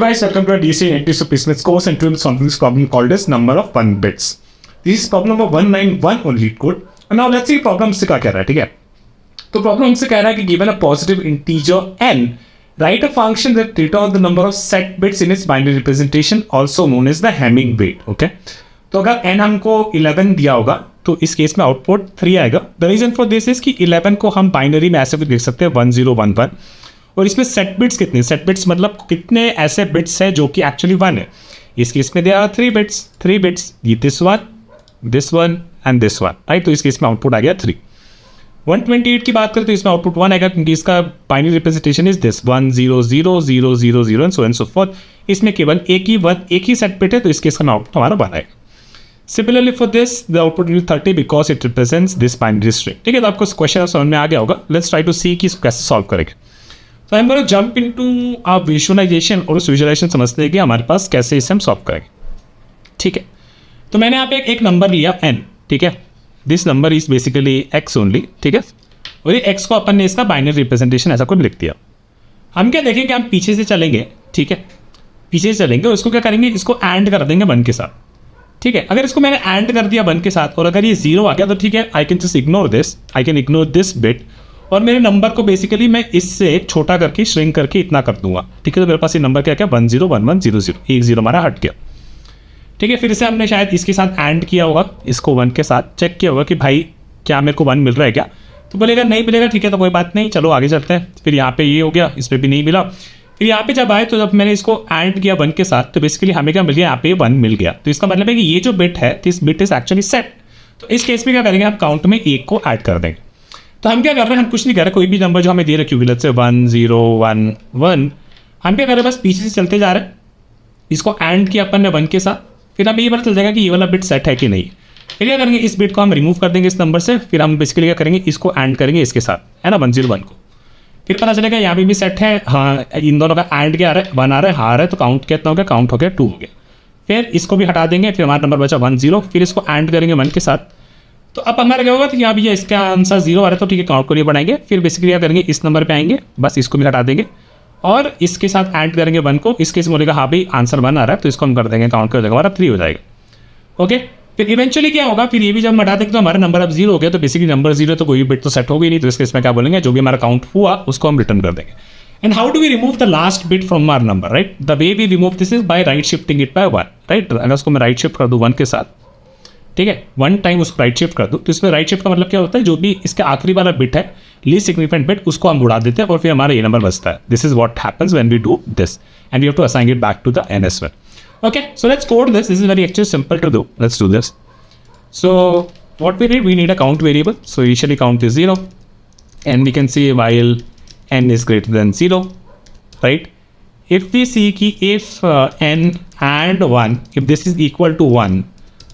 guys, welcome to our DC NTC Business course and today we're solving this problem called as number of 1 bits. This is problem number 191 on lead code. And now let's see problem से क्या कह रहा है, ठीक है? तो problem हमसे कह रहा है कि given a positive integer n, write a function that returns the number of set bits in its binary representation, also known as the Hamming weight. Okay? तो अगर n हमको 11 दिया होगा तो इस केस में आउटपुट 3 आएगा. The reason for this is कि 11 को हम बाइनरी में ऐसे भी देख सकते हैं 1011 और इसमें सेट बिट्स कितने, सेट बिट्स मतलब कितने ऐसे बिट्स हैं जो कि एक्चुअली 1 है. इस केस में they are 3 bits this one and this one, right. तो इस केस में आउटपुट आ गया 3. 128 की बात करें तो इसमें आउटपुट 1 आएगा क्योंकि इसका binary representation is this 1 0 0 0 0 0 and so and so fourth. इसमें केवल एक ही सेट बिट है तो इस केस का आउटपुट हमारा 1 आएगा. Similarly for this, the output will be 30 because it represents this binary string. ठीक है, तो आपको क्वेश्चन समझ में आ गया होगा. Let's try to see कि इसको कैसे सॉल्व करेंगे. तो I'm going to jump into our visualization और उस विजुअलाइजेशन समझते हैं कि हमारे पास कैसे इसे हम सॉल्व करेंगे. ठीक है, तो मैंने यहाँ पे एक नंबर लिया n. ठीक है, this number is basically x only. ठीक है, और ये x को अपन ने इसका बाइनरी रिप्रेजेंटेशन ऐसा कुछ लिख दिया. हम क्या देखेंगे, हम पीछे से चलेंगे. ठीक है, पीछे से चलेंगे और इसको क्या करेंगे, इसको एंड कर देंगे 1 के साथ. ठीक है, अगर इसको मैंने एंड कर दिया 1 के साथ और अगर ये 0 आ गया तो ठीक है, I can just ignore this bit और मेरे नंबर को बेसिकली मैं इससे छोटा करके श्रिंक करके इतना कर दूंगा. ठीक है, तो मेरे पास ये नंबर क्या 101100, एक 0 हमारा हट गया. ठीक है, फिर से हमने शायद इसके साथ एंड किया होगा, इसको 1 के साथ चेक किया होगा कि भाई क्या मेरे को 1 मिल रहा है क्या, तो बोलेगा नहीं मिलेगा. ठीक है, तो कोई बात नहीं, चलो आगे चलते हैं. फिर यहाँ पे ये हो गया, इस पर भी नहीं मिला. फिर यहाँ पे जब आए तो जब मैंने इसको एंड किया 1 के साथ तो बेसिकली हमें क्या मिल गया, यहाँ पे 1 मिल गया. तो इसका मतलब है कि ये जो बिट है, this bit is actually set. तो इस केस में क्या करेंगे, हम काउंट में 1 को ऐड कर देंगे. तो हम क्या कर रहे हैं, हम कुछ नहीं कर रहे, कोई भी नंबर जो हमें दे रखी होगी, से 1 0 1 1, हम क्या कर रहे हैं, बस पीछे से चलते जा रहे हैं. इसको एंड किया अपन ने 1 के साथ, फिर हमें ये पता चल जाएगा कि ये वाला बिट सेट है कि नहीं. फिर क्या करेंगे, इस बिट को हम रिमूव कर देंगे इस नंबर से. फिर हम बेसिकली क्या करेंगे, इसको एंड करेंगे इसके साथ, है ना, 101 को. फिर पता चलेगा यहाँ पे भी सेट है, हाँ इन दोनों का एंड क्या आ रहा है, 1 आ रहा है, हाँ आ रहा है, तो काउंट कितना हो गया, काउंट हो गया 2 हो गया. फिर इसको भी हटा देंगे, फिर हमारा नंबर बचा 1 0. फिर इसको एंड करेंगे 1 के साथ. तो अब हमारा क्या होगा, तो यहाँ भी इसका आंसर 0 आ रहा है तो ठीक है, काउंट को नहीं बढ़ाएंगे. फिर बेसिकली क्या करेंगे, इस नंबर पे आएंगे, बस इसको भी हटा देंगे और इसके साथ एंड करेंगे 1 को. इस केस में बोलेगा हाँ भाई आंसर 1 आ रहा है तो इसको हम कर देंगे, काउंट कर देंगे, हमारा 3 हो जाएगा. ओके, फिर इवेंचुअली क्या होगा, फिर ये भी जब हम हटा देंगे तो हमारा नंबर अब 0 हो गया. तो बेसिकली नंबर 0 तो कोई बिट तो सेट हो गई नहीं. तो इसके इसमें क्या बोलेंगे, जो भी हमारा काउंट हुआ उसको हम रिटर्न कर देंगे. And how do we remove the last bit from our number, right. The way we remove this is by right shifting it by 1, right. अगर उसको मैं राइट शिफ्ट कर दूँ 1 के साथ, ठीक है, 1 टाइम उसको राइट शिफ्ट कर दूँ, तो इसमें राइट शिफ्ट का मतलब क्या होता है, जो भी इसका आखिरी वाला बिट है, लीस्ट सिग्निफिकेंट बिट, उसको हम उड़ा देते हैं और फिर हमारा ये नंबर बचता है. This is what happens when we do this and we have to assign it back to the n as well. Okay, so let's code this. This is very actually simple to do. Let's do this. So what we need a count variable. So initially count is 0 and we can see while n is greater than 0, right. If we see ki if n and 1, if this is equal to 1,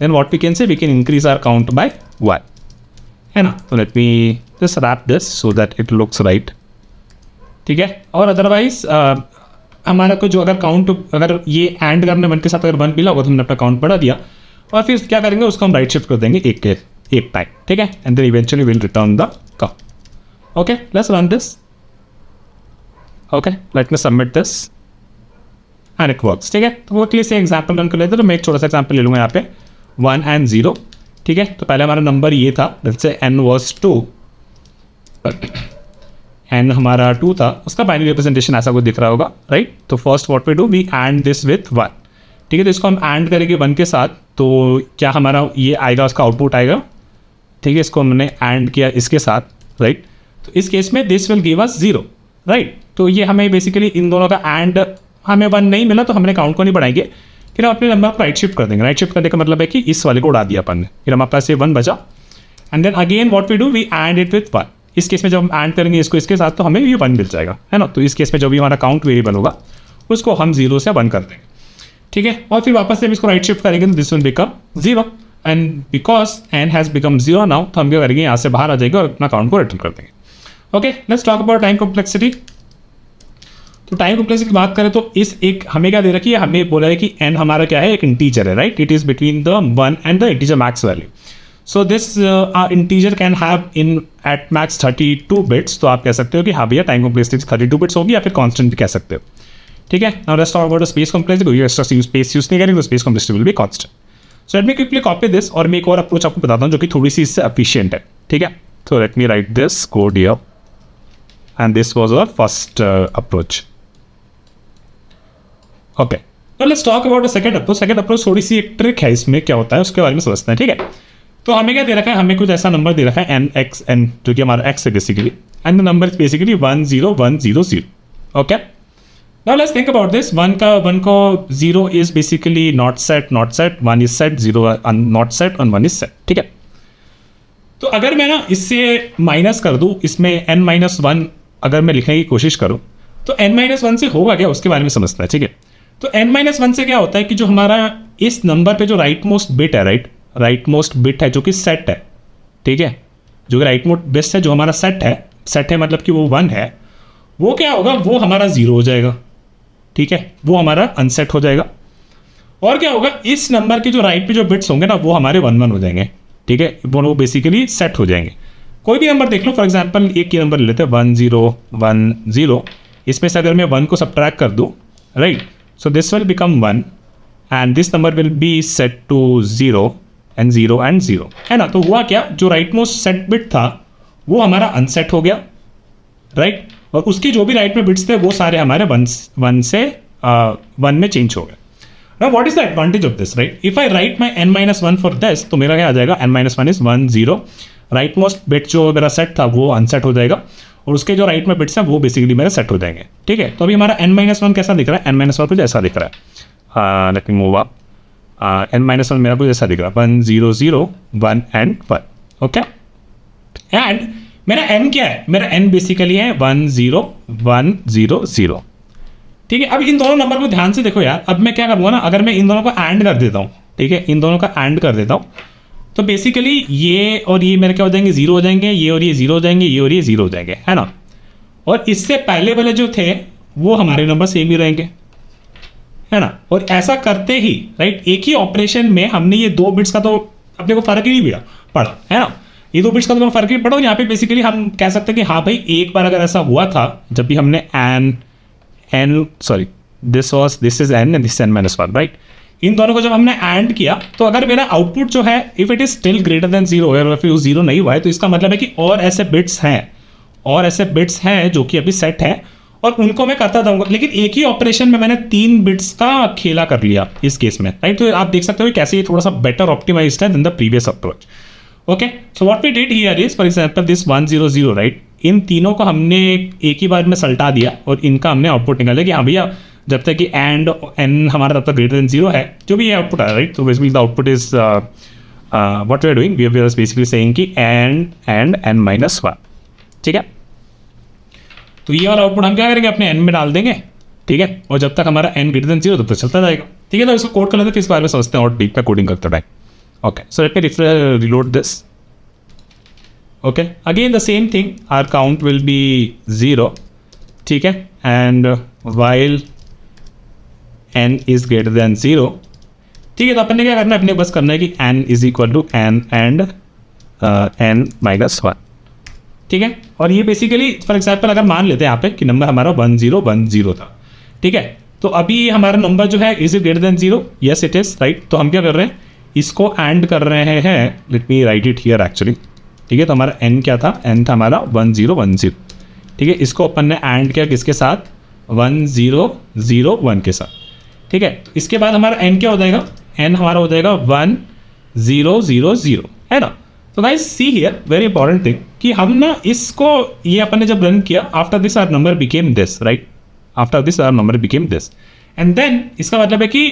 then what we can say, we can increase our count by 1. And so let me just wrap this so that it looks right. ठीक है, और otherwise हमारा को जो अगर count, अगर ये and करने 1 के साथ अगर 1 मिला होगा तो हमने अपना काउंट बढ़ा दिया और फिर क्या करेंगे, उसको हम राइट शिफ्ट कर देंगे एक टाइम. ठीक है, and then eventually will return the count. Okay, let's run this. Okay, let me submit this and it works. ठीक है, तो वो क्लियर से एग्जाम्पल रन कर लेते हैं. तो मैं एक छोटा सा एग्जाम्पल ले लूँगा यहाँ पे 1 and 0. ठीक है, तो पहले हमारा नंबर ये था, let's say n was 2, and हमारा 2 था, उसका बाइनरी रिप्रेजेंटेशन ऐसा कुछ दिख रहा होगा, राइट. तो first what we do, we and this with 1. ठीक है, तो इसको हम एंड करेंगे 1 के साथ, तो क्या हमारा ये आएगा, उसका आउटपुट आएगा. ठीक है, इसको हमने एंड किया इसके साथ, राइट. तो इस केस में this will give us 0, right. तो ये हमें बेसिकली इन दोनों का एंड, हमें 1 नहीं मिला तो हमने काउंट को नहीं बढ़ाएंगे. फिर हम अपने नंबर को राइट शिफ्ट कर देंगे. राइट शिफ्ट करने का मतलब है कि इस वाले को उड़ा दिया अपन ने, फिर हमारे पास ये 1 बचा. And then again what we do, we and it with 1. इस केस में जब हम एंड करेंगे इसको इसके साथ तो हमें ये 1 मिल जाएगा, है ना. तो इस केस में जो भी हमारा काउंट वेरिएबल होगा उसको हम 0 से 1 कर देंगे. ठीक है, और फिर वापस से हम इसको राइट शिफ्ट करेंगे तो this will become 0 and because n has become 0 now, तो हम क्या करेंगे, यहाँ से बाहर आ जाएंगे और अपना काउंट को रिटर्न कर देंगे. Okay, let's talk about time complexity. तो टाइम कॉम्प्लेक्सिटी की बात करें तो इस एक हमें क्या दे रखी है, हमें बोला है कि n हमारा क्या है, एक इंटीजर है, right. It is between the 1 and the integer max value. So this integer can have in at max 32 bits. तो आप कह सकते हो कि हाँ भैया टाइम कॉम्प्लेक्सिटी 32 बिट्स होगी या फिर कॉन्स्टेंट भी कह सकते हो. ठीक है. Now let's talk about the space complexity. Extra space use नहीं करेंगे तो space complexity will be constant. So let me quickly copy this और मैं एक और अप्रोच आपको बताता हूँ जो कि थोड़ी सी इससे एफिशिएंट है. ठीक है. So let me write this code here and this was our first approach. Okay. Now let's talk about the second approach. Second approach थोड़ी सी एक ट्रिक है, इसमें क्या होता है उसके बारे में समझते हैं. ठीक है. तो हमें क्या दे रखा है, हमें कुछ ऐसा नंबर दे रखा है एन एक्स एन, जो कि हमारा एक्स है basically, and the number is basically 1 0 1 0 0. Okay. Now let's think about this. 1 को 0 is basically not set, 1 is set, 0 not set और 1 इज सेट. ठीक है. तो अगर मैं ना इससे माइनस कर दूं, इसमें n-1 अगर मैं लिखने की कोशिश करूं तो n-1 से होगा क्या उसके बारे में समझना है. ठीक है. तो n-1 से क्या होता है कि जो हमारा इस नंबर पे जो राइट मोस्ट बिट है, राइट मोस्ट बिट है जो कि सेट है. ठीक है. जो राइट मोस्ट बिट है जो हमारा सेट है मतलब कि वो 1 है, वो क्या होगा, वो हमारा 0 हो जाएगा. ठीक है. वो हमारा अनसेट हो जाएगा. और क्या होगा, इस नंबर के जो राइट पे जो बिट्स होंगे ना वो हमारे 1 1 हो जाएंगे. ठीक है. वो बेसिकली सेट हो जाएंगे. कोई भी नंबर देख लो, फॉर एग्जाम्पल एक ही नंबर ले लेते हैं 1 0 1 0. इसमें से अगर मैं 1 को सब्ट्रैक्ट कर दूँ, right, so this will become 1 and this number will be set to 0 and 0 and 0, है ना. तो हुआ क्या, जो राइट मोस्ट सेट बिट था वो हमारा अनसेट हो गया, राइट. और उसके जो भी राइट में बिट्स थे वो सारे हमारे 1 से 1 में चेंज हो गए. Now what is the advantage of this, right? If I write my n-1 for this, तो मेरा क्या आ जाएगा, n-1 is 1 0. Right most bit जो मेरा सेट था वो अनसेट हो जाएगा और उसके जो राइट में बिट्स हैं वो बेसिकली मेरे सेट हो जाएंगे. ठीक है. तो अभी हमारा n-1 कैसा दिख रहा है, n-1 कुछ ऐसा दिख रहा है. Let me move up. n-1 मेरा कुछ ऐसा दिख रहा है, 1 0 0 1 एंड 1. ओके. एंड मेरा n क्या है, मेरा n बेसिकली है 1 0 1 0 0. ठीक है. अब इन दोनों नंबर को ध्यान से देखो यार. अब मैं क्या करूँगा ना, अगर मैं इन दोनों को एंड कर देता हूँ, ठीक है, इन दोनों का एंड कर देता हूँ, तो बेसिकली ये और ये मेरे क्या हो जाएंगे, 0 हो जाएंगे, ये और ये 0 हो जाएंगे, ये और ये 0 हो जाएंगे, है ना. और इससे पहले वाले जो थे वो हमारे नंबर सेम ही रहेंगे, है ना. और ऐसा करते ही, राइट, एक ही ऑपरेशन में हमने ये 2 बिट्स का तो अपने को फर्क ही नहीं पड़ा, है ना. ये 2 बिट्स का तो फर्क नहीं पड़ा. यहाँ पे बेसिकली हम कह सकते हैं कि हाँ भाई, एक बार अगर ऐसा हुआ था जब भी हमने this is n and this n-1, right. इन दोनों को जब हमने एंड किया तो अगर मेरा आउटपुट जो है if it is still greater than 0 और फिर 0 नहीं हुआ है, तो इसका मतलब है कि और ऐसे बिट्स हैं जो कि अभी सेट है और उनको मैं करता जाऊंगा. लेकिन एक ही ऑपरेशन में मैंने 3 बिट्स का खेला कर लिया इस केस में, राइट. तो आप देख सकते हो कैसे ये थोड़ा सा बेटर ऑप्टिमाइज्ड है then the previous approach. Okay. So what we did here is, for example this 1 0 0, right, इन तीनों को हमने एक ही बार में सल्टा दिया और इनका हमने आउटपुट निकाला कि हाँ भैया जब तक कि एंड n हमारा तब तक ग्रेटर देन 0 है, जो भी ये आउटपुट है, राइट. तो basically the output is what we are doing, we are basically saying कि एंड n-1. ठीक है. तो ये वाला आउटपुट हम क्या करेंगे, अपने n में डाल देंगे. ठीक है. और जब तक हमारा n ग्रेटर देन 0 तब तक चलता जाएगा. ठीक है. तो इसको कोड कर लेते हैं, फिर इस बारे में समझते हैं और डीप में कोडिंग करते time. Okay. So let me reload this. Okay, again the same thing, our count will be 0. ठीक है. and while n is greater than 0, ठीक है, तो अपन ने क्या करना है, अपने बस करना है कि n is equal to n and n-1. ठीक है. और ये बेसिकली फॉर एग्जाम्पल अगर मान लेते हैं यहाँ पे कि नंबर हमारा 1 0 1 0 था. ठीक है. तो अभी हमारा नंबर जो है is it greater than 0, yes it is, right. तो हम क्या कर रहे हैं, इसको एंड कर रहे हैं. Late me write it here actually. ठीक है. तो हमारा n क्या था, n था हमारा 1 0 1 0. ठीक है. इसको अपन ने एंड किया किसके साथ, 1 0 0 1 के साथ. ठीक है. तो इसके बाद हमारा n क्या हो जाएगा, n हमारा हो जाएगा 1 0 0 0, है ना. तो guys see here very important thing कि हम ना इसको ये अपन ने जब रन किया, after this our number became this, right. After this our number became this and then इसका मतलब है कि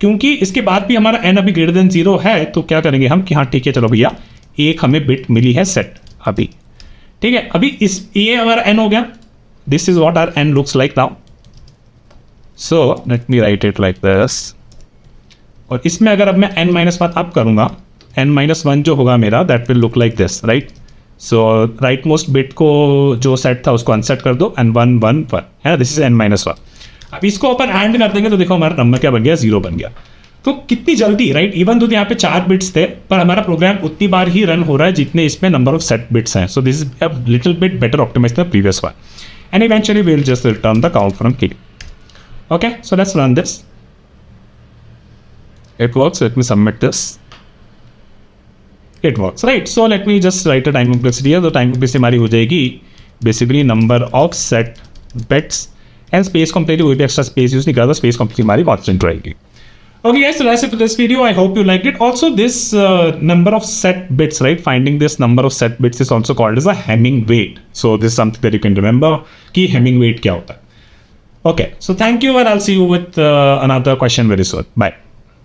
क्योंकि इसके बाद भी हमारा n अभी ग्रेटर देन 0 है, तो क्या करेंगे हम कि हाँ ठीक है, चलो भैया एक हमें बिट मिली है सेट अभी. ठीक है. अभी इस ये हमारा n हो गया. This is what our n looks like now. So let me write it like this. और इसमें अगर अब मैं n-1 अप करूंगा, n-1 जो होगा मेरा that will look like this, right. So right most bit को जो सेट था उसको अनसेट कर दो एंड 1 1 1, है ना. This is n-1. अब इसको अपन एंड कर देंगे तो देखो हमारा नंबर क्या बन गया, 0 बन गया. तो कितनी जल्दी, राइट. इवन तो यहाँ पे 4 बिट्स थे पर हमारा प्रोग्राम उतनी बार ही रन हो रहा है जितने इसमें नंबर ऑफ सेट बिट्स हैं. So this is a little bit better optimized the previous one and eventually we will just return the count from k. Okay, so let's run this. It works. Let me submit this. It works, right? So let me just write a time complexity here. The time complexity हमारी हो जाएगी basically number of set bits and space complexity कोई भी extra space use नहीं करता, space complexity हमारी constant रहेगी. Okay guys, so that's it for this video. I hope you liked it. Also this number of set bits, right? Finding this number of set bits is also called as a Hamming weight. So this is something that you can remember कि Hamming weight क्या होता है. Okay, so thank you and I'll see you with another question very soon. Bye.